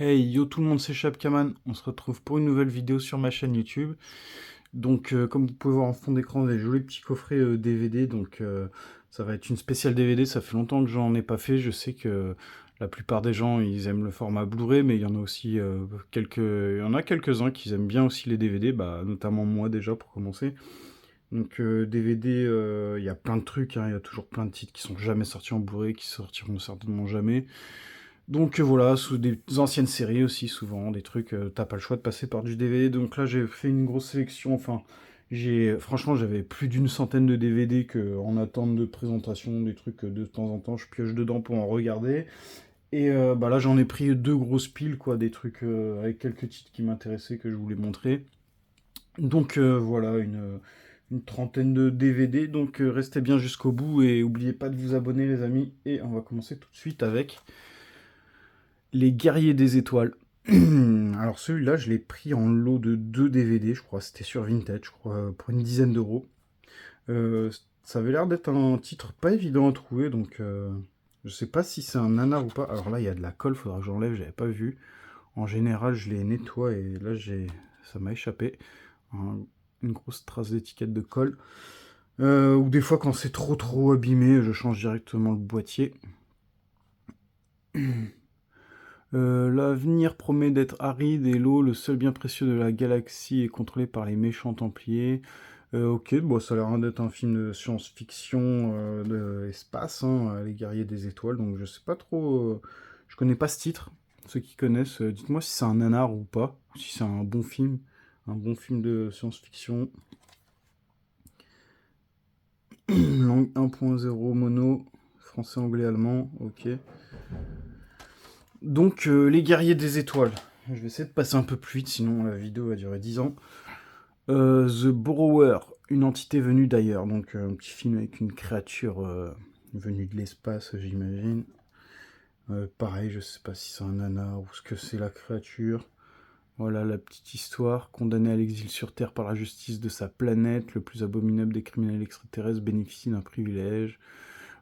Hey, yo tout le monde, c'est Chapkaman. On se retrouve pour une nouvelle vidéo sur ma chaîne YouTube. Donc, comme vous pouvez voir en fond d'écran, des jolis petits coffrets DVD. Donc, ça va être une spéciale DVD. Ça fait longtemps que j'en ai pas fait. Je sais que la plupart des gens, ils aiment le format Blu-ray, mais il y en a aussi il y en a quelques-uns qui aiment bien aussi les DVD, bah, notamment moi déjà pour commencer. Donc, DVD, il y a plein de trucs, hein. Il y a toujours plein de titres qui sont jamais sortis en Blu-ray, qui sortiront certainement jamais. Donc voilà, sous des anciennes séries aussi, souvent, des trucs, t'as pas le choix de passer par du DVD. Donc là, j'ai fait une grosse sélection. Enfin, franchement, j'avais plus d'une centaine de DVD en attente de présentation, des trucs que de temps en temps, je pioche dedans pour en regarder. Et bah là, j'en ai pris deux grosses piles, quoi, des trucs avec quelques titres qui m'intéressaient que je voulais montrer. Donc voilà, une trentaine de DVD. Donc restez bien jusqu'au bout et oubliez pas de vous abonner, les amis. Et on va commencer tout de suite avec Les Guerriers des Étoiles. Alors celui-là, je l'ai pris en lot de 2 DVD, je crois. C'était sur Vinted, je crois, pour une dizaine d'euros. Ça avait l'air d'être un titre pas évident à trouver, donc je sais pas si c'est un nanar ou pas. Alors là, il y a de la colle, faudra que j'enlève, j'avais pas vu. En général, je les nettoie et là, ça m'a échappé. Une grosse trace d'étiquette de colle. Ou des fois, quand c'est trop abîmé, je change directement le boîtier. L'avenir promet d'être aride et l'eau, le seul bien précieux de la galaxie, est contrôlé par les méchants Templiers. Ok, bon, ça a l'air d'être un film de science-fiction de l'espace, hein, Les Guerriers des Étoiles, donc je sais pas trop. Je connais pas ce titre. Ceux qui connaissent, dites-moi si c'est un nanar ou pas, ou si c'est un bon film de science-fiction. Langue 1.0 mono, français, anglais, allemand, ok. Donc, Les Guerriers des Étoiles. Je vais essayer de passer un peu plus vite, sinon la vidéo va durer 10 ans. The Borrower, une entité venue d'ailleurs. Donc, un petit film avec une créature venue de l'espace, j'imagine. Pareil, je sais pas si c'est un nanar ou ce que c'est la créature. Voilà la petite histoire. Condamné à l'exil sur Terre par la justice de sa planète, le plus abominable des criminels extraterrestres bénéficie d'un privilège.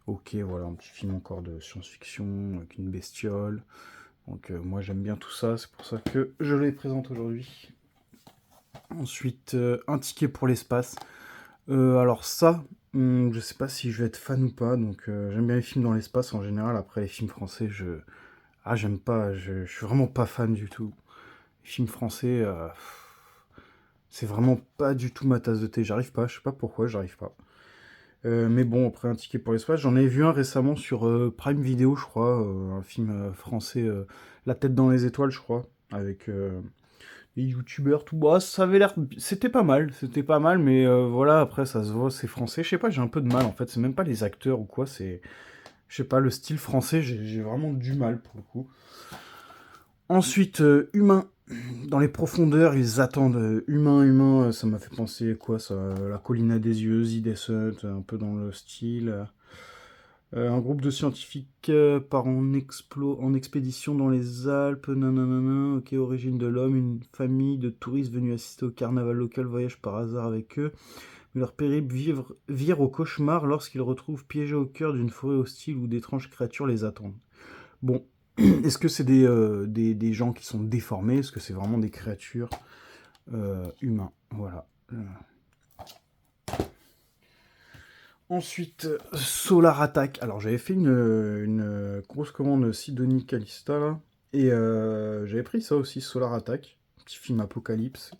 Ok, voilà, un petit film encore de science-fiction avec une bestiole. Donc moi j'aime bien tout ça, c'est pour ça que je les présente aujourd'hui. Ensuite, un ticket pour l'espace. Alors ça, je sais pas si je vais être fan ou pas, donc j'aime bien les films dans l'espace en général. Après les films français, j'aime pas, je suis vraiment pas fan du tout. Les films français, c'est vraiment pas du tout ma tasse de thé. J'arrive pas, je sais pas pourquoi, j'arrive pas. Mais bon, après un ticket pour l'espace, j'en ai vu un récemment sur Prime Video, je crois, un film français, La tête dans les étoiles, je crois, avec les youtubeurs, tout. Bah, ça avait l'air, c'était pas mal, mais voilà, après ça se voit, c'est français. Je sais pas, j'ai un peu de mal en fait. C'est même pas les acteurs ou quoi, je sais pas, le style français, j'ai vraiment du mal pour le coup. Ensuite, Humain. Dans les profondeurs, ils attendent. Humain, ça m'a fait penser quoi ça, La colline à des yeux, The Descent, un peu dans le style. Un groupe de scientifiques part en expédition dans les Alpes, nanana, ok, origine de l'homme, une famille de touristes venus assister au carnaval local voyage par hasard avec eux, mais leur périple vire au cauchemar lorsqu'ils retrouvent piégés au cœur d'une forêt hostile où d'étranges créatures les attendent. Bon, est-ce que c'est des gens qui sont déformés? Est-ce que c'est vraiment des créatures humains? Voilà. Ensuite, Solar Attack. Alors, j'avais fait une grosse commande Sidonie Calista, là. Et j'avais pris ça aussi, Solar Attack. Petit film Apocalypse.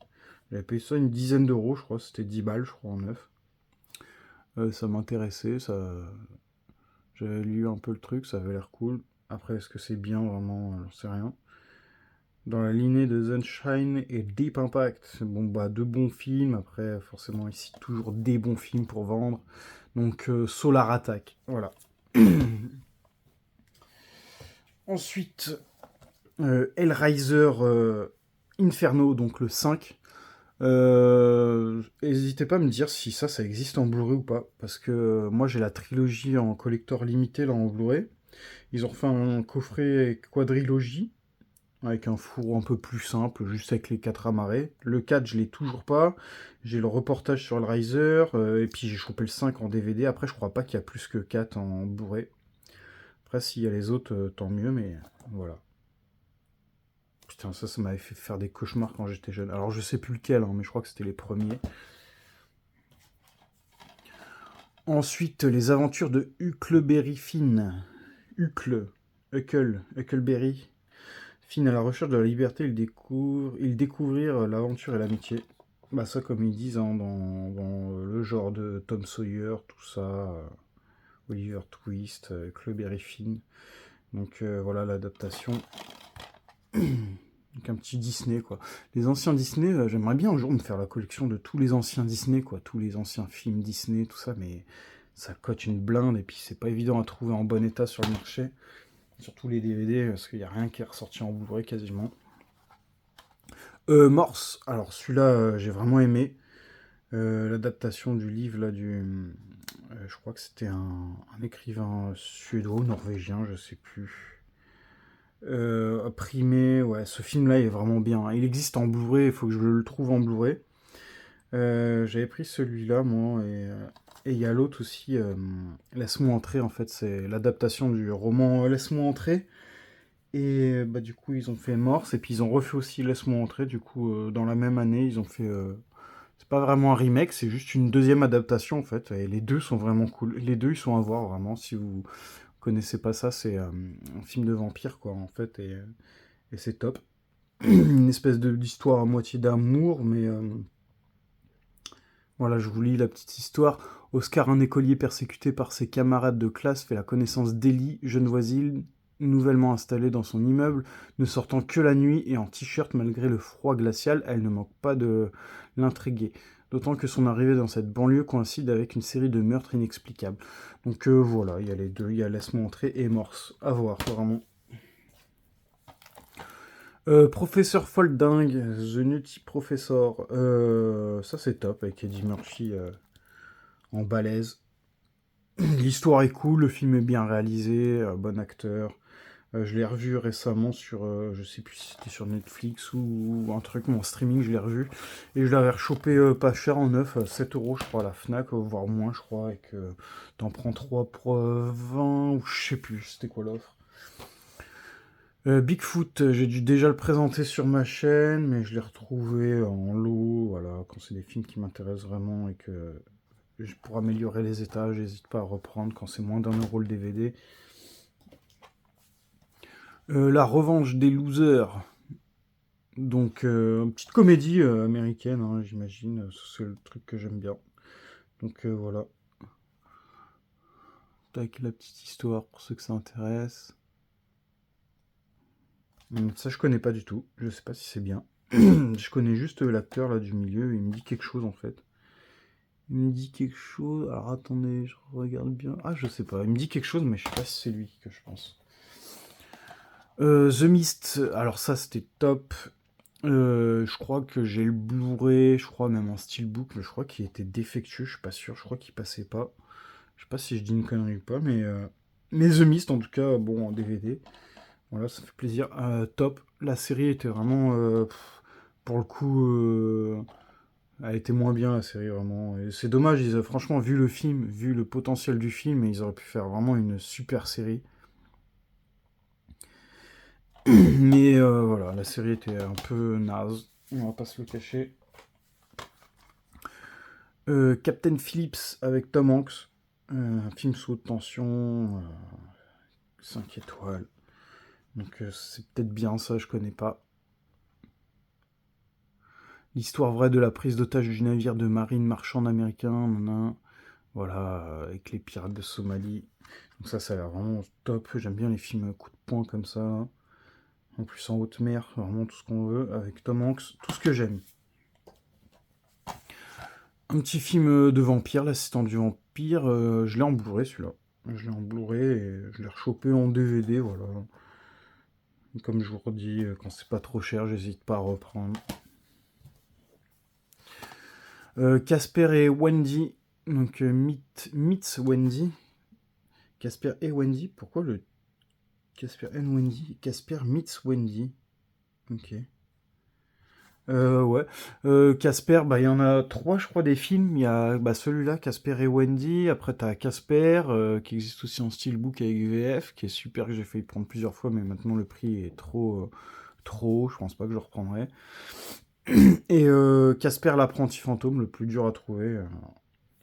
J'avais payé ça une dizaine d'euros, je crois. C'était 10 balles, je crois, en neuf. Ça m'intéressait, ça... J'avais lu un peu le truc, ça avait l'air cool. Après, est-ce que c'est bien, vraiment? J'en sais rien. Dans la lignée de Sunshine et Deep Impact. Bon, bah, deux bons films. Après, forcément, ici, toujours des bons films pour vendre. Donc, Solar Attack. Voilà. Ensuite, Hellraiser Inferno, donc le 5. N'hésitez pas à me dire si ça existe en Blu-ray ou pas. Parce que moi, j'ai la trilogie en collector limité, là, en Blu-ray. Ils ont refait un coffret quadrilogie, avec un four un peu plus simple, juste avec les 4 amarrés. Le 4, je l'ai toujours pas. J'ai le reportage sur le Riser, et puis j'ai chopé le 5 en DVD. Après, je crois pas qu'il y a plus que 4 en Blu-ray. Après, s'il y a les autres, tant mieux, mais voilà. putain, ça m'avait fait faire des cauchemars quand j'étais jeune. Alors je sais plus lequel, hein, mais je crois que c'était les premiers. Ensuite, les aventures de Huckleberry Finn. Huckleberry Finn à la recherche de la liberté, il découvrir l'aventure et l'amitié. Bah ça, comme ils disent hein, dans le genre de Tom Sawyer, tout ça, Oliver Twist, Huckleberry Finn. Donc voilà l'adaptation. Donc un petit Disney quoi. Les anciens Disney, j'aimerais bien un jour me faire la collection de tous les anciens Disney quoi, tous les anciens films Disney, tout ça, mais ça coûte une blinde et puis c'est pas évident à trouver en bon état sur le marché. Surtout les DVD, parce qu'il n'y a rien qui est ressorti en Blu-ray quasiment. Morse, alors celui-là j'ai vraiment aimé. L'adaptation du livre là je crois que c'était un écrivain suédois ou norvégien, je sais plus. Primé, ouais, ce film-là est vraiment bien. Il existe en Blu-ray, il faut que je le trouve en Blu-ray. J'avais pris celui-là, moi, et il y a l'autre aussi, Laisse-moi entrer, en fait, c'est l'adaptation du roman Laisse-moi entrer. Et bah, du coup, ils ont fait Morse, et puis ils ont refait aussi Laisse-moi entrer, du coup, dans la même année, ils ont fait... c'est pas vraiment un remake, c'est juste une deuxième adaptation, en fait, et les deux sont vraiment cool. Les deux, ils sont à voir, vraiment, si vous connaissez pas ça, c'est un film de vampire, quoi, en fait, et c'est top. Une espèce d'histoire à moitié d'amour, mais... voilà, je vous lis la petite histoire. Oscar, un écolier persécuté par ses camarades de classe, fait la connaissance d'Ellie, jeune voisine, nouvellement installée dans son immeuble, ne sortant que la nuit et en t-shirt malgré le froid glacial. Elle ne manque pas de l'intriguer. D'autant que son arrivée dans cette banlieue coïncide avec une série de meurtres inexplicables. Donc voilà, il y a les deux, il y a Laisse-moi entrer et Morse. À voir, vraiment. Professeur Folding, The Nutty Professor, ça c'est top avec Eddie Murphy en balèze. L'histoire est cool, le film est bien réalisé, bon acteur. Je l'ai revu récemment sur, je sais plus si c'était sur Netflix ou un truc, mon streaming, je l'ai revu. Et je l'avais rechopé pas cher en neuf, 7 euros je crois à la Fnac, voire moins je crois, et que t'en prends 3 pour 20, ou je sais plus, c'était quoi l'offre. Bigfoot, j'ai dû déjà le présenter sur ma chaîne, mais je l'ai retrouvé en lot, voilà, quand c'est des films qui m'intéressent vraiment et que pour améliorer les états, j'hésite pas à reprendre quand c'est moins d'1 € le DVD. La revanche des losers, donc une petite comédie américaine, hein, j'imagine, c'est le truc que j'aime bien. Donc voilà. Tac, la petite histoire pour ceux que ça intéresse. Ça, je connais pas du tout. Je sais pas si c'est bien. Je connais juste l'acteur là du milieu. Il me dit quelque chose en fait. Il me dit quelque chose. Alors attendez, je regarde bien. Ah, je sais pas. Il me dit quelque chose, mais je sais pas si c'est lui que je pense. The Mist. Alors ça, c'était top. Je crois que j'ai le Blu-ray. Je crois même en steelbook. Mais je crois qu'il était défectueux. Je suis pas sûr. Je crois qu'il passait pas. Je sais pas si je dis une connerie ou pas, mais The Mist en tout cas, bon en DVD. Voilà, ça fait plaisir. Top. La série était vraiment, pour le coup, elle était moins bien la série vraiment. Et c'est dommage, franchement, vu le film, vu le potentiel du film, ils auraient pu faire vraiment une super série. Mais voilà, la série était un peu naze, on va pas se le cacher. Captain Phillips avec Tom Hanks, un film sous haute tension, 5 étoiles. Donc c'est peut-être bien ça, je connais pas. L'histoire vraie de la prise d'otage du navire de marine marchand américain, voilà, avec les pirates de Somalie. Donc ça a l'air vraiment top. J'aime bien les films coup de poing comme ça. En plus en haute mer, vraiment tout ce qu'on veut, avec Tom Hanks, tout ce que j'aime. Un petit film de vampire, l'assistant du vampire, je l'ai en Blu-ray celui-là. Je l'ai en Blu-ray et je l'ai rechopé en DVD, voilà. Comme je vous redis, quand c'est pas trop cher, j'hésite pas à reprendre. Casper et Wendy, donc Meets Wendy. Casper et Wendy, pourquoi le Casper and Wendy? Casper Meets Wendy. Ok. Ouais. Casper, bah il y en a 3 je crois des films. Il y a celui-là, Casper et Wendy. Après t'as Casper, qui existe aussi en steelbook avec VF, qui est super, que j'ai failli prendre plusieurs fois, mais maintenant le prix est trop trop, je pense pas que je reprendrai. Et Casper l'apprenti fantôme, le plus dur à trouver,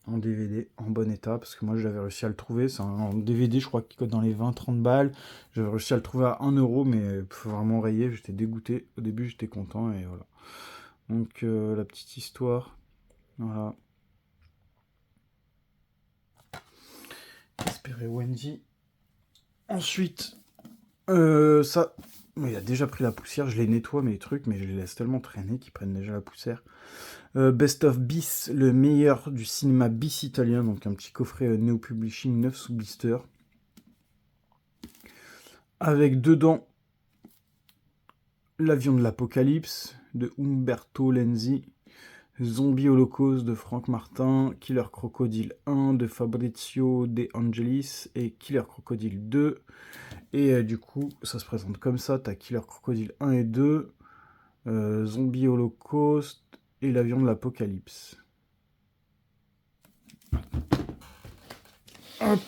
en DVD, en bon état, parce que moi j'avais réussi à le trouver, c'est un DVD je crois qui coûte dans les 20-30 balles, j'avais réussi à le trouver à 1 €, mais vraiment rayé, j'étais dégoûté, au début j'étais content, et voilà. Donc la petite histoire, voilà. Casper et Wendy. Ensuite, ça, il a déjà pris la poussière, je les nettoie mes trucs, mais je les laisse tellement traîner qu'ils prennent déjà la poussière. Best of Bis, le meilleur du cinéma bis italien, donc un petit coffret Neo Publishing 9 sous blister. Avec dedans L'avion de l'Apocalypse de Umberto Lenzi, Zombie Holocaust de Frank Martin, Killer Crocodile 1 de Fabrizio De Angelis et Killer Crocodile 2. Et du coup, ça se présente comme ça, t'as Killer Crocodile 1 et 2, Zombie Holocaust et L'avion de l'Apocalypse. Hop.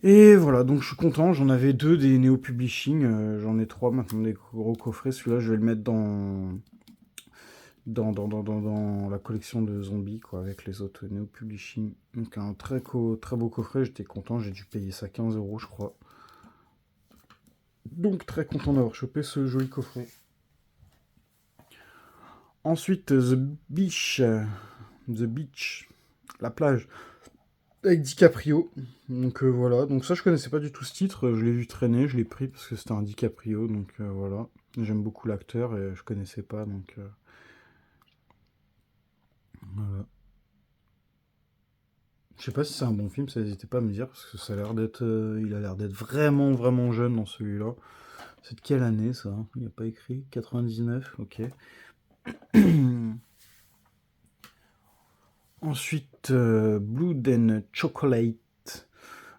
Et voilà, donc je suis content, j'en avais 2 des Neo Publishing, j'en ai 3 maintenant des gros coffrets, celui-là je vais le mettre dans la collection de zombies, quoi, avec les autres Neo Publishing. Donc un très beau coffret, j'étais content, j'ai dû payer ça 15 € je crois. Donc très content d'avoir chopé ce joli coffret. Ensuite, The Beach, la plage, avec DiCaprio. Donc voilà, donc ça je connaissais pas du tout ce titre, je l'ai vu traîner, je l'ai pris parce que c'était un DiCaprio, donc voilà. J'aime beaucoup l'acteur et je connaissais pas, donc voilà. Je sais pas si c'est un bon film, ça n'hésitez pas à me dire, parce que ça a l'air d'être, il a l'air d'être vraiment jeune dans celui-là. C'est de quelle année ça? Il n'y a pas écrit 99, ok. Ensuite, Blood and Chocolate.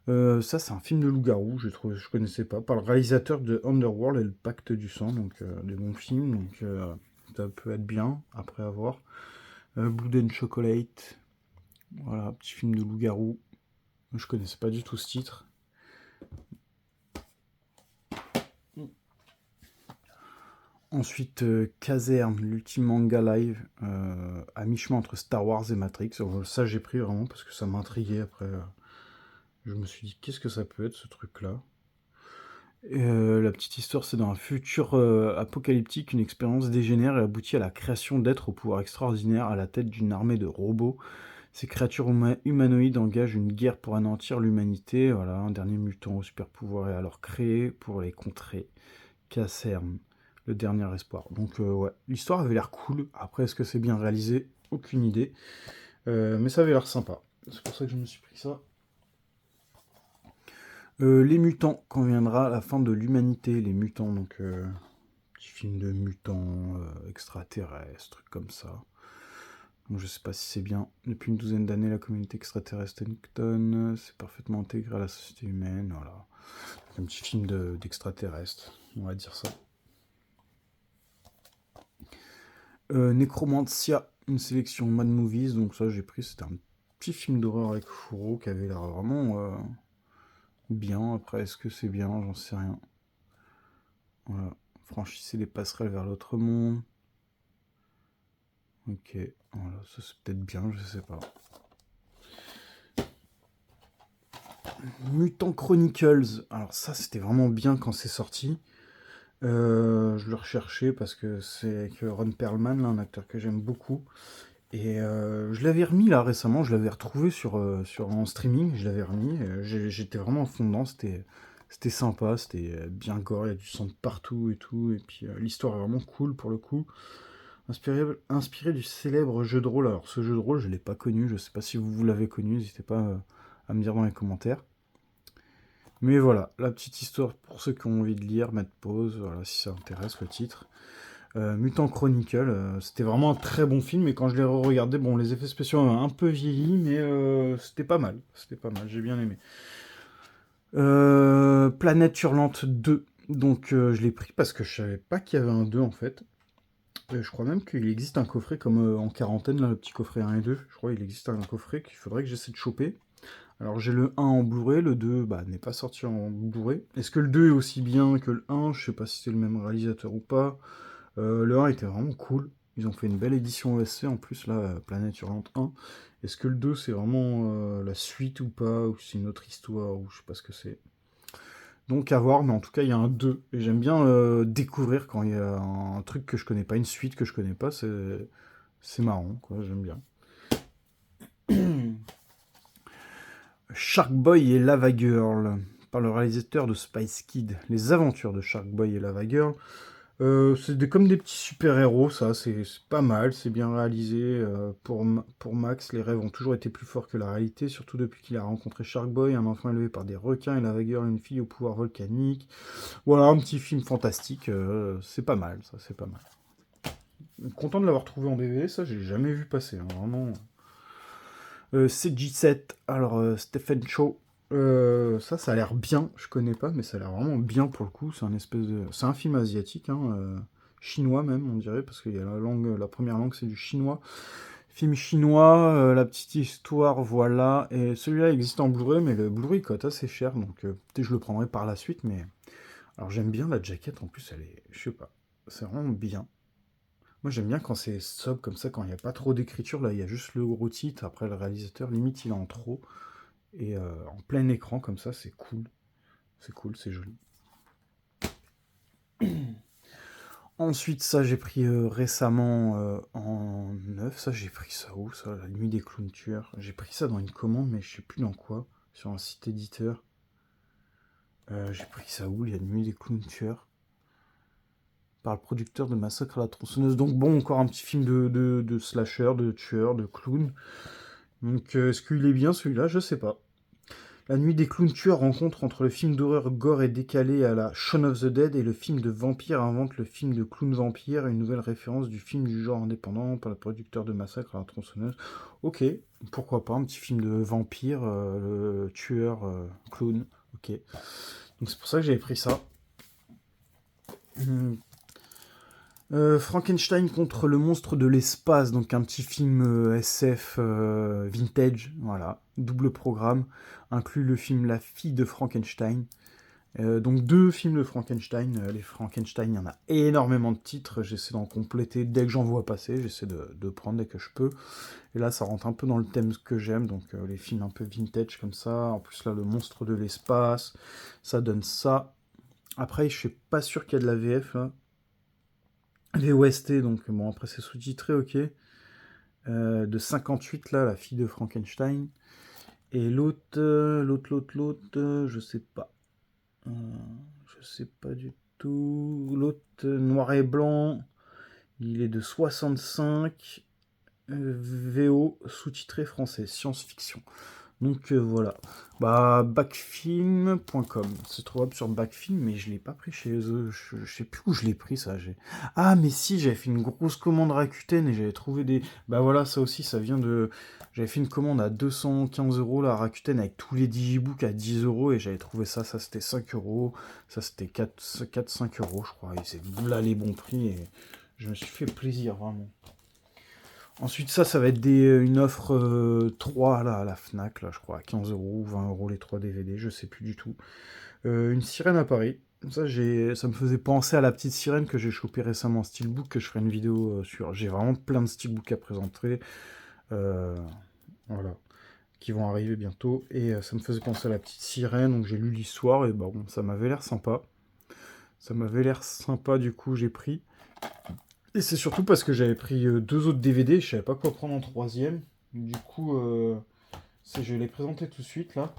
Ça, c'est un film de loup-garou, je connaissais pas, par le réalisateur de Underworld et le Pacte du Sang, donc des bons films, donc ça peut être bien, après avoir. Blood and Chocolate, voilà, petit film de loup-garou. Je connaissais pas du tout ce titre. Ensuite, Caserne, l'ultime manga live, à mi-chemin entre Star Wars et Matrix. Ça, j'ai pris vraiment parce que ça m'intriguait après. Je me suis dit, qu'est-ce que ça peut être ce truc-là? La petite histoire, c'est dans un futur apocalyptique, une expérience dégénère et aboutit à la création d'êtres au pouvoir extraordinaire à la tête d'une armée de robots. Ces créatures humanoïdes engagent une guerre pour anéantir l'humanité. Voilà, un dernier mutant au super pouvoir est alors créé pour les contrer. Caserne, le dernier espoir. Donc ouais, l'histoire avait l'air cool. Après, est-ce que c'est bien réalisé? Aucune idée. Mais ça avait l'air sympa. C'est pour ça que je me suis pris ça. Les mutants, quand viendra la fin de l'humanité, les mutants, donc petit film de mutants extraterrestres, trucs comme ça. Donc, je sais pas si c'est bien. Depuis une douzaine d'années, la communauté extraterrestre Tennyson s'est parfaitement intégrée à la société humaine. Voilà. Un petit film d'extraterrestre, on va dire ça. Necromantia, une sélection Mad Movies, donc ça j'ai pris, c'était un petit film d'horreur avec Furo qui avait l'air vraiment bien. Après, est-ce que c'est bien? J'en sais rien. Voilà. Franchissez les passerelles vers l'autre monde. Ok, voilà, ça c'est peut-être bien, je sais pas. Mutant Chronicles, alors ça c'était vraiment bien quand c'est sorti. Je le recherchais parce que c'est avec Ron Perlman, là, un acteur que j'aime beaucoup. Et je l'avais remis là récemment, je l'avais retrouvé en streaming, je l'avais remis, j'étais vraiment en fond dedans, c'était sympa, c'était bien gore, il y a du sang de partout et tout, et puis l'histoire est vraiment cool pour le coup. Inspiré du célèbre jeu de rôle, alors ce jeu de rôle je l'ai pas connu, je sais pas si vous l'avez connu, n'hésitez pas à me dire dans les commentaires. Mais voilà, la petite histoire pour ceux qui ont envie de lire, mettre pause, voilà, si ça intéresse le titre. Mutant Chronicle, c'était vraiment un très bon film, et quand je l'ai re-regardé, bon, les effets spéciaux ont un peu vieilli, mais c'était pas mal, j'ai bien aimé. Planète Hurlante 2, donc je l'ai pris parce que je savais pas qu'il y avait un 2 en fait. Je crois même qu'il existe un coffret comme en quarantaine, là, le petit coffret 1 et 2, je crois qu'il existe un coffret qu'il faudrait que j'essaie de choper. Alors j'ai le 1 en Blu-ray, le 2 n'est pas sorti en Blu-ray. Est-ce que le 2 est aussi bien que le 1? Je sais pas si c'est le même réalisateur ou pas. Le 1 était vraiment cool. Ils ont fait une belle édition OSC en plus, là, Planète Hurlante 1. Est-ce que le 2 c'est vraiment la suite ou pas? Ou c'est une autre histoire? Ou je sais pas ce que c'est. Donc à voir, mais en tout cas il y a un 2. Et j'aime bien découvrir quand il y a un truc que je connais pas, une suite que je connais pas. C'est marrant, quoi, j'aime bien. Shark Boy et Lava Girl, par le réalisateur de Spice Kid. Les aventures de Shark Boy et Lava Girl. Comme des petits super-héros, ça, c'est pas mal, c'est bien réalisé. Pour Max, les rêves ont toujours été plus forts que la réalité, surtout depuis qu'il a rencontré Shark Boy, un enfant élevé par des requins, et Lava Girl, une fille au pouvoir volcanique. Voilà, un petit film fantastique, c'est pas mal, ça, c'est pas mal. Content de l'avoir trouvé en DVD, ça, j'ai jamais vu passer, hein, vraiment. CG7, alors Stephen Chow, ça a l'air bien, je connais pas, mais ça a l'air vraiment bien pour le coup, c'est un film asiatique, hein, chinois même, on dirait, parce qu'il y a la première langue c'est du chinois. Film chinois, la petite histoire, voilà, et celui-là existe en Blu-ray, mais le Blu-ray coûte assez cher, donc peut-être je le prendrai par la suite, mais... Alors j'aime bien la jaquette, en plus elle est, je sais pas, c'est vraiment bien. Moi j'aime bien quand c'est sobre comme ça, quand il n'y a pas trop d'écriture, là il y a juste le gros titre, après le réalisateur, limite il est en trop. Et en plein écran comme ça, c'est cool. C'est cool, c'est joli. Ensuite, ça j'ai pris récemment en neuf. Ça j'ai pris ça où ça? La nuit des clowns tueurs. J'ai pris ça dans une commande, mais je sais plus dans quoi. Sur un site éditeur. J'ai pris ça où? La nuit des clowns tueurs. Par le producteur de Massacre à la tronçonneuse. Donc bon, encore un petit film de slasher, de tueur, de clown. Donc est-ce qu'il est bien celui-là? Je sais pas. La nuit des clowns tueurs rencontre entre le film d'horreur gore et décalé à la Shaun of the Dead et le film de vampire invente le film de clown vampire, une nouvelle référence du film du genre indépendant par le producteur de Massacre à la tronçonneuse. Ok, pourquoi pas, un petit film de vampire, tueur, clown, ok. Donc c'est pour ça que j'avais pris ça. Frankenstein contre le monstre de l'espace, donc un petit film SF vintage, voilà, double programme, inclut le film La fille de Frankenstein. Donc 2 films de Frankenstein. Les Frankenstein, il y en a énormément de titres, j'essaie d'en compléter dès que j'en vois passer, j'essaie de prendre dès que je peux. Et là ça rentre un peu dans le thème que j'aime, donc les films un peu vintage comme ça, en plus là le monstre de l'espace, ça donne ça. Après je suis pas sûr qu'il y a de la VF là. VOST, donc bon, après c'est sous-titré, ok. De 58, là, La fille de Frankenstein. Et l'autre, je sais pas. Je sais pas du tout. L'autre, noir et blanc, il est de 65. VO, sous-titré français, science-fiction. Donc voilà. Backfilm.com. C'est trouvable sur Backfilm, mais je l'ai pas pris chez eux. Je sais plus où je l'ai pris ça. Ah, mais si, j'avais fait une grosse commande Rakuten et j'avais trouvé des. Bah voilà, ça aussi, ça vient de. J'avais fait une commande à 215 € là, Rakuten avec tous les digibooks à 10 € et j'avais trouvé ça. Ça c'était 5 €. Ça c'était 4-5 €, je crois. Et c'est là les bons prix et je me suis fait plaisir vraiment. Ensuite, ça va être une offre 3 là, à la Fnac, là, je crois, à 15 € ou 20 € les 3 DVD, je sais plus du tout. Une sirène à Paris. Ça me faisait penser à la petite sirène que j'ai chopée récemment en steelbook, que je ferai une vidéo sur. J'ai vraiment plein de steelbooks à présenter. Voilà. Qui vont arriver bientôt. Et ça me faisait penser à la petite sirène, donc j'ai lu l'histoire et bon, ça m'avait l'air sympa. Du coup, j'ai pris. Et c'est surtout parce que j'avais pris 2 autres DVD, je savais pas quoi prendre en troisième. Du coup, je vais les présenter tout de suite là.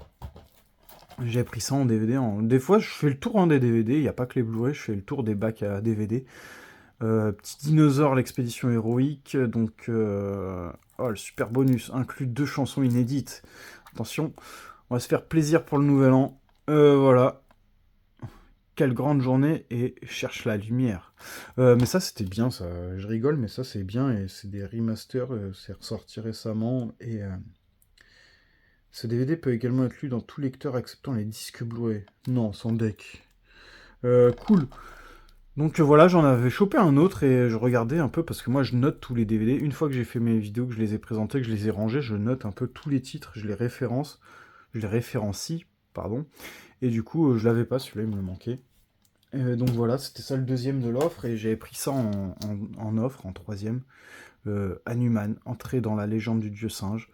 J'ai pris ça en DVD. Des fois, je fais le tour des DVD, il n'y a pas que les Blu-ray, je fais le tour des bacs à DVD. Petit dinosaure, l'expédition héroïque. Donc, le super bonus inclut 2 chansons inédites. Attention, on va se faire plaisir pour le nouvel an. Voilà. Quelle grande journée et cherche la lumière. Mais ça c'était bien, ça. Je rigole, mais ça c'est bien et c'est des remasters, c'est ressorti récemment et ce DVD peut également être lu dans tout lecteur acceptant les disques Blu-ray. Non, sans deck. Cool. Donc voilà, j'en avais chopé un autre et je regardais un peu parce que moi je note tous les DVD. Une fois que j'ai fait mes vidéos, que je les ai présentés, que je les ai rangés, je note un peu tous les titres, je les référence. je les référencie, pardon. Et du coup, je l'avais pas, celui-là, il me manquait. Donc voilà, c'était ça le deuxième de l'offre, et j'avais pris ça en offre, en troisième. Hanuman, Entrée dans la légende du dieu singe.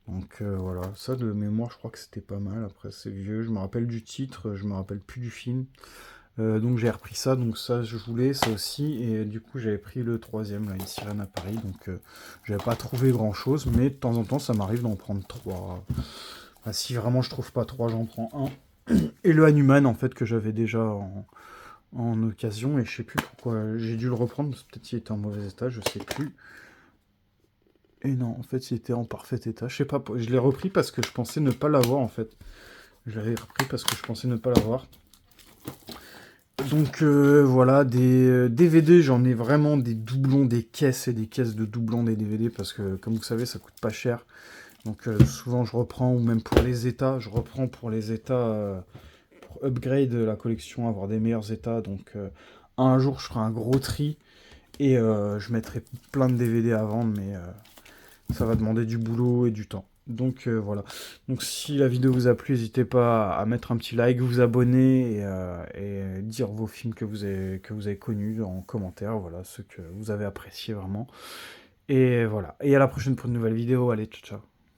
Donc voilà, ça de mémoire, je crois que c'était pas mal. Après, c'est vieux, je me rappelle du titre, je me rappelle plus du film. Donc j'ai repris ça, donc ça je voulais, ça aussi, et du coup j'avais pris le troisième, là, Une sirène à Paris, donc j'avais pas trouvé grand chose, mais de temps en temps ça m'arrive d'en prendre trois. Enfin, si vraiment je trouve pas trois, j'en prends un. Et le Hanuman en fait que j'avais déjà en occasion, et je sais plus pourquoi j'ai dû le reprendre, parce que peut-être qu'il était en mauvais état, je sais plus. Et non, en fait il était en parfait état, je sais pas, je l'ai repris parce que je pensais ne pas l'avoir en fait. Je l'avais repris parce que je pensais ne pas l'avoir. Donc voilà, des DVD, j'en ai vraiment des doublons, des caisses et des caisses de doublons des DVD, parce que comme vous savez, ça coûte pas cher. Donc souvent je reprends, ou même pour les états, je reprends pour les états, pour upgrade la collection, avoir des meilleurs états. Donc un jour je ferai un gros tri, et je mettrai plein de DVD à vendre, mais ça va demander du boulot et du temps. Donc voilà. Donc si la vidéo vous a plu, n'hésitez pas à mettre un petit like, vous abonner, et dire vos films que vous avez connus en commentaire, voilà, ceux que vous avez appréciés vraiment. Et voilà. Et à la prochaine pour une nouvelle vidéo. Allez, ciao ciao.